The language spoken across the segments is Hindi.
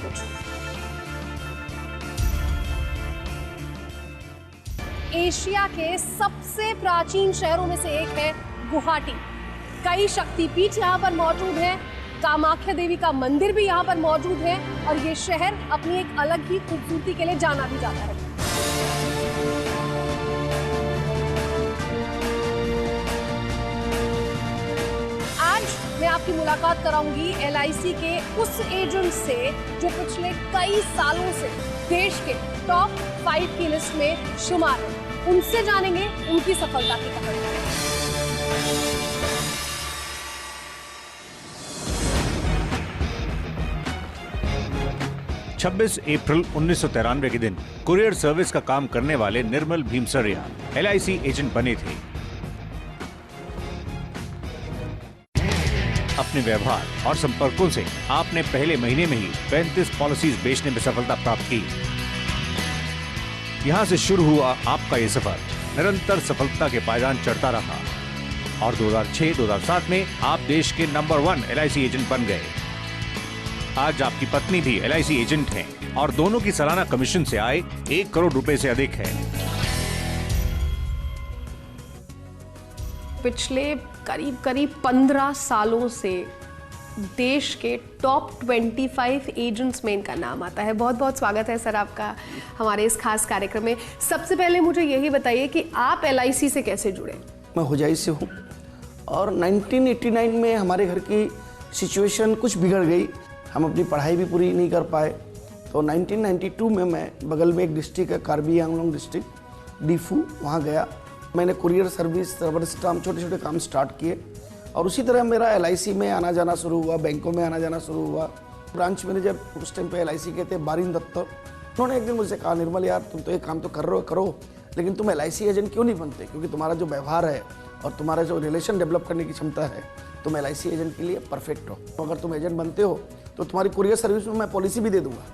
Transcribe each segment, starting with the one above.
कुछ। एशिया के सबसे प्राचीन शहरों में से एक है गुवाहाटी। कई शक्तिपीठ यहाँ पर मौजूद हैं, कामाख्या देवी का मंदिर भी यहाँ पर मौजूद है और ये शहर अपनी एक अलग ही खूबसूरती के लिए जाना भी जाता है। आज मैं आपकी मुलाकात कराऊंगी LIC के उस एजेंट से जो पिछले कई सालों से देश के टॉप 5 की लिस्ट में शुमार है। उनसे जानेंगे उनकी सफलता की कहानी। 26 अप्रैल 1993 के दिन कुरियर सर्विस का काम करने वाले निर्मल भीमसरिया LIC एजेंट बने थे। अपने व्यवहार और संपर्कों से आपने पहले महीने में ही 35 पॉलिसीज बेचने में सफलता प्राप्त की। यहां से शुरू हुआ आपका ये सफर निरंतर सफलता के पायदान चढ़ता रहा और 2006-2007 में आप देश के नंबर 1 LIC एजेंट बन गए। आज आपकी पत्नी भी LIC एजेंट हैं और दोनों की सालाना कमीशन से आय 1 करोड़ रुपए से अधिक है। पिछले करीब 15 सालों से देश के टॉप 25 एजेंट्स में इनका नाम आता है। बहुत बहुत स्वागत है सर आपका हमारे इस खास कार्यक्रम में। सबसे पहले मुझे यही बताइए कि आप LIC से कैसे जुड़े? मैं हुजाई से हूँ और 1989 में हमारे घर की सिचुएशन कुछ बिगड़ गई। हम अपनी पढ़ाई भी पूरी नहीं कर पाए, तो 1992 में मैं बगल में एक डिस्ट्रिक्ट है कार्बी आंगलोंग डिस्ट्रिक्ट डीफू, वहाँ गया। मैंने कुरियर सर्विस, रबर स्टाम्प, छोटे छोटे काम स्टार्ट किए और उसी तरह मेरा LIC में आना जाना शुरू हुआ, बैंकों में आना जाना शुरू हुआ। ब्रांच मैनेजर उस टाइम पे LIC के थे बारिन दत्त, उन्होंने एक दिन मुझसे कहा, निर्मल यार तुम तो एक काम तो कर रहे हो करो, लेकिन तुम LIC एजेंट क्यों नहीं बनते? क्योंकि तुम्हारा जो व्यवहार है और तुम्हारा जो रिलेशन डेवलप करने की क्षमता है, तुम LIC एजेंट के लिए परफेक्ट हो। तो अगर तुम एजेंट बनते हो तो तुम्हारी कुरियर सर्विस में मैं पॉलिसी भी दे दूंगा।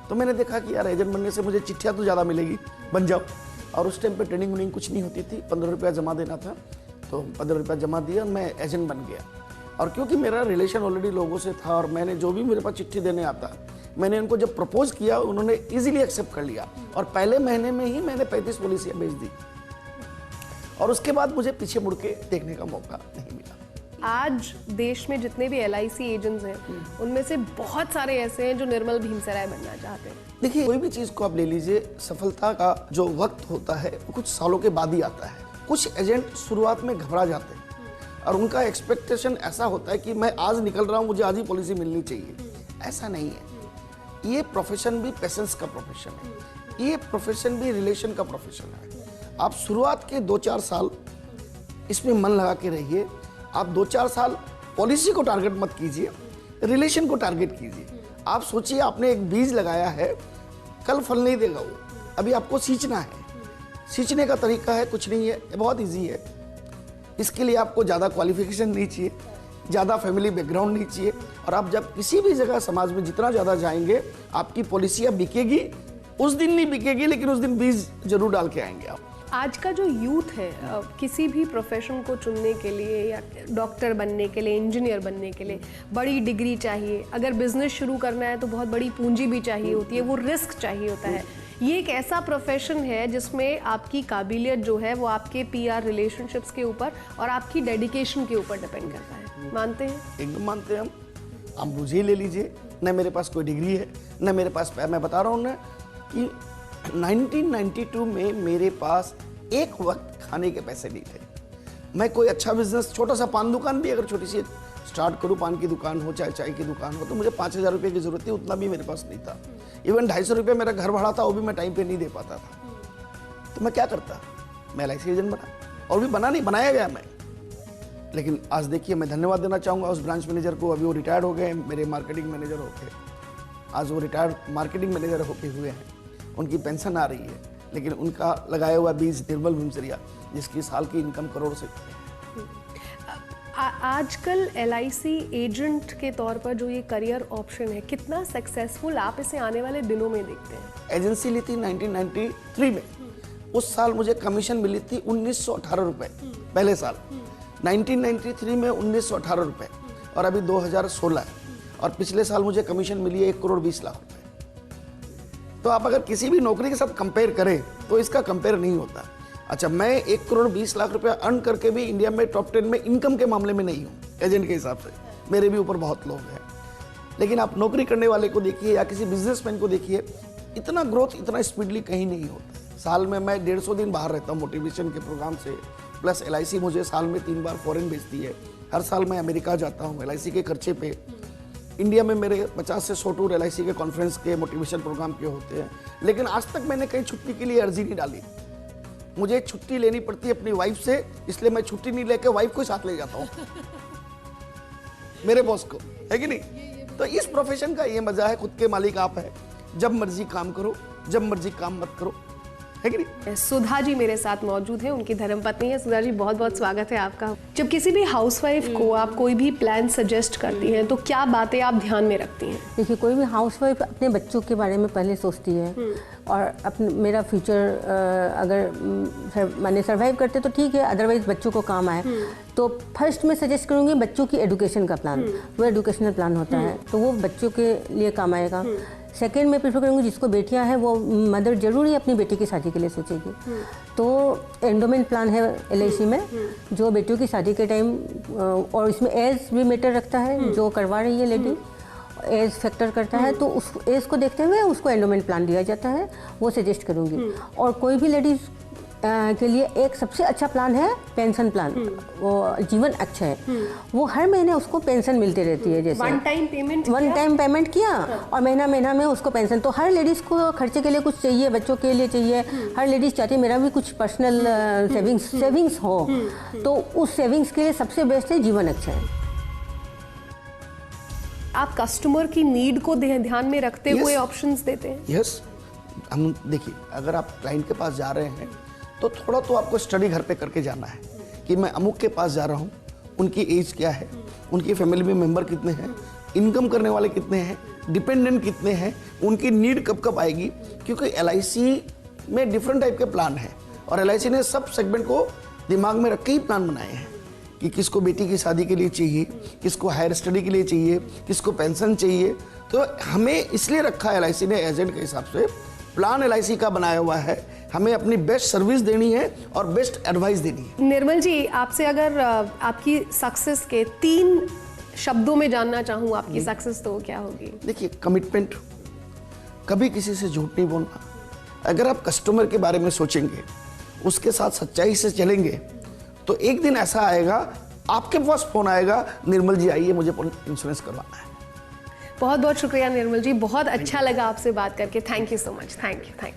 तो मैंने देखा कि यार एजेंट बनने से मुझे चिट्ठियाँ तो ज़्यादा मिलेगी, बन जाओ। और उस टाइम पे ट्रेनिंग व्रेनिंग कुछ नहीं होती थी, 15 रुपया जमा देना था, तो 15 रुपया जमा दिया, मैं एजेंट बन गया। और क्योंकि मेरा रिलेशन ऑलरेडी लोगों से था और मैंने जो भी मेरे पास चिट्ठी देने आता, मैंने उनको जब प्रपोज किया उन्होंने ईजिली एक्सेप्ट कर लिया और पहले महीने में ही मैंने 35 पॉलिसियाँ बेच दी और उसके बाद मुझे पीछे मुड़ के देखने का मौका नहीं मिला। आज देश में जितने भी LIC एजेंट्स हैं उनमें से बहुत सारे ऐसे हैं जो निर्मल भीमसरिया बनना चाहते हैं। देखिए, कोई भी चीज़ को आप ले लीजिए, सफलता का जो वक्त होता है वो कुछ सालों के बाद ही आता है। कुछ एजेंट शुरुआत में घबरा जाते हैं और उनका एक्सपेक्टेशन ऐसा होता है कि मैं आज निकल रहा हूँ, मुझे आज ही पॉलिसी मिलनी चाहिए। ऐसा नहीं है। ये प्रोफेशन भी पेशेंस का प्रोफेशन है, ये प्रोफेशन भी रिलेशन का प्रोफेशन है। आप शुरुआत के 2-4 साल इसमें मन लगा के रहिए। आप 2-4 साल पॉलिसी को टारगेट मत कीजिए, रिलेशन को टारगेट कीजिए। आप सोचिए आपने एक बीज लगाया है, कल फल नहीं देगा वो, अभी आपको सींचना है। सींचने का तरीका है कुछ नहीं है, बहुत इजी है। इसके लिए आपको ज़्यादा क्वालिफिकेशन नहीं चाहिए, ज़्यादा फैमिली बैकग्राउंड नहीं चाहिए और आप जब किसी भी जगह समाज में जितना ज़्यादा जाएंगे आपकी पॉलिसियाँ बिकेगी। उस दिन नहीं बिकेगी लेकिन उस दिन बीज जरूर डाल के आएंगे आप। आज का जो यूथ है किसी भी प्रोफेशन को चुनने के लिए या डॉक्टर बनने के लिए, इंजीनियर बनने के लिए बड़ी डिग्री चाहिए। अगर बिजनेस शुरू करना है तो बहुत बड़ी पूंजी भी चाहिए होती है, वो रिस्क चाहिए होता है। ये एक ऐसा प्रोफेशन है जिसमें आपकी काबिलियत जो है वो आपके PR रिलेशनशिप्स के ऊपर और आपकी डेडिकेशन के ऊपर डिपेंड करता है। मानते हैं? एकदम मानते हैं हम। आप मुझे ले लीजिए, न मेरे पास कोई डिग्री है न मेरे पास, मैं बता रहा हूँ ना कि 1992 में मेरे पास एक वक्त खाने के पैसे नहीं थे। मैं कोई अच्छा बिजनेस, छोटा सा पान दुकान भी अगर छोटी सी स्टार्ट करूँ, पान की दुकान हो चाहे चाय की दुकान हो, तो मुझे 5,000 रुपये की जरूरत थी, उतना भी मेरे पास नहीं था। इवन 250 रुपये मेरा घर भाड़ा था, वो भी मैं टाइम पे नहीं दे पाता था। तो मैं क्या करता, मैं LIC एजेंट बना और भी बना नहीं, बनाया गया मैं। लेकिन आज देखिए, मैं धन्यवाद देना चाहूँगा उस ब्रांच मैनेजर को। अभी वो रिटायर्ड हो गए, मेरे मार्केटिंग मैनेजर होके आज वो रिटायर्ड मार्केटिंग मैनेजर होके हुए हैं। उनकी पेंशन आ रही है, लेकिन उनका लगाया हुआ बीज निर्मल भीमसरिया, जिसकी साल की इनकम करोड़ से। आजकल LIC एजेंट के तौर पर जो ये करियर ऑप्शन है, कितना सक्सेसफुल आप इसे आने वाले दिनों में देखते हैं? एजेंसी ली थी 1993 में, उस साल मुझे कमीशन मिली थी 1918 रुपये पहले साल। 1993 में 1918 रुपये और अभी 2016 है। और पिछले साल मुझे कमीशन मिली है 1 करोड़ 20 लाख रुपए। तो आप अगर किसी भी नौकरी के साथ कंपेयर करें तो इसका कंपेयर नहीं होता। अच्छा, मैं 1 करोड़ 20 लाख रुपया अर्न करके भी इंडिया में टॉप 10 में इनकम के मामले में नहीं हूँ एजेंट के हिसाब से, मेरे भी ऊपर बहुत लोग हैं। लेकिन आप नौकरी करने वाले को देखिए या किसी बिजनेसमैन को देखिए, इतना ग्रोथ इतना स्पीडली कहीं नहीं होता। साल में मैं 150 दिन बाहर रहता हूँ मोटिवेशन के प्रोग्राम से, प्लस LIC मुझे साल में 3 बार फॉरेन भेजती है। हर साल मैं अमेरिका जाता हूँ LIC के खर्चे पे। इंडिया में मेरे 50 से 100 टूर LIC के कॉन्फ्रेंस के मोटिवेशन प्रोग्राम के होते हैं, लेकिन आज तक मैंने कहीं छुट्टी के लिए अर्जी नहीं डाली। मुझे छुट्टी लेनी पड़ती है अपनी वाइफ से, इसलिए मैं छुट्टी नहीं लेके वाइफ को साथ ले जाता हूँ मेरे बॉस को, है कि नहीं। तो इस प्रोफेशन का ये मजा है, खुद के मालिक आप है, जब मर्जी काम करो, जब मर्जी काम मत करो, है कि नहीं। सुधा जी मेरे साथ मौजूद हैं, उनकी धर्मपत्नी है। सुधा जी, बहुत बहुत स्वागत है आपका। जब किसी भी हाउसवाइफ को आप कोई भी प्लान सजेस्ट करती हैं तो क्या बातें आप ध्यान में रखती हैं? देखिए, कोई भी हाउसवाइफ अपने बच्चों के बारे में पहले सोचती है और अपने मेरा फ्यूचर अगर माने सर्वाइव करते तो ठीक है, अदरवाइज बच्चों को काम आए तो फर्स्ट मैं सजेस्ट करूँगी बच्चों की एजुकेशन का प्लान। वो एजुकेशनल प्लान होता है तो वो बच्चों के लिए काम आएगा। सेकेंड मैं प्रेफर करूँगी जिसको बेटियां हैं वो मदर जरूर ही अपनी बेटी की शादी के लिए सोचेगी। तो एंडोमेंट प्लान है LIC में जो बेटियों की शादी के टाइम, और इसमें एज भी मैटर रखता है, जो करवा रही है लेडी एज फैक्टर करता है, तो उस एज को देखते हुए उसको एंडोमेंट प्लान दिया जाता है, वो सजेस्ट करूँगी। और कोई भी लेडीज के लिए एक सबसे अच्छा प्लान है पेंशन प्लान, वो जीवन अच्छा है। वो हर महीने उसको पेंशन मिलती रहती है, जैसे वन टाइम पेमेंट किया और महीना महीना में उसको पेंशन। तो हर लेडीज़ को खर्चे के लिए कुछ चाहिए, बच्चों के लिए चाहिए, हर लेडीज़ चाहती है मेरा भी कुछ पर्सनल सेविंग्स हो, तो उस सेविंग्स के लिए सबसे बेस्ट है जीवन अच्छा है। आप कस्टमर की नीड को ध्यान में रखते हुए ऑप्शंस देते हैं? यस, हम देखिए, अगर आप क्लाइंट के पास जा रहे हैं तो थोड़ा तो आपको स्टडी घर पे करके जाना है कि मैं अमुक के पास जा रहा हूँ, उनकी एज क्या है, उनकी फैमिली में मेंबर कितने हैं, इनकम करने वाले कितने हैं, डिपेंडेंट कितने हैं, उनकी नीड कब कब आएगी। क्योंकि LIC में डिफरेंट टाइप के प्लान हैं और LIC ने सब सेगमेंट को दिमाग में रख के ही प्लान बनाए हैं कि किसको बेटी की शादी के लिए चाहिए, किसको हायर स्टडी के लिए चाहिए, किसको पेंशन चाहिए। तो हमें इसलिए रखा है LIC ने एजेंट के हिसाब से प्लान LIC का बनाया हुआ है, हमें अपनी बेस्ट सर्विस देनी है और बेस्ट एडवाइस देनी है। निर्मल जी, आपसे अगर आपकी सक्सेस के 3 शब्दों में जानना चाहूँ आपकी सक्सेस, तो क्या होगी? देखिए, कमिटमेंट, कभी किसी से झूठ नहीं बोलना। अगर आप कस्टमर के बारे में सोचेंगे, उसके साथ सच्चाई से चलेंगे, तो एक दिन ऐसा आएगा आपके पास फोन आएगा, निर्मल जी आइए मुझे इंश्योरेंस करवाना है। बहुत बहुत शुक्रिया निर्मल जी, बहुत अच्छा लगा आपसे बात करके। Thank you so much. Thank you.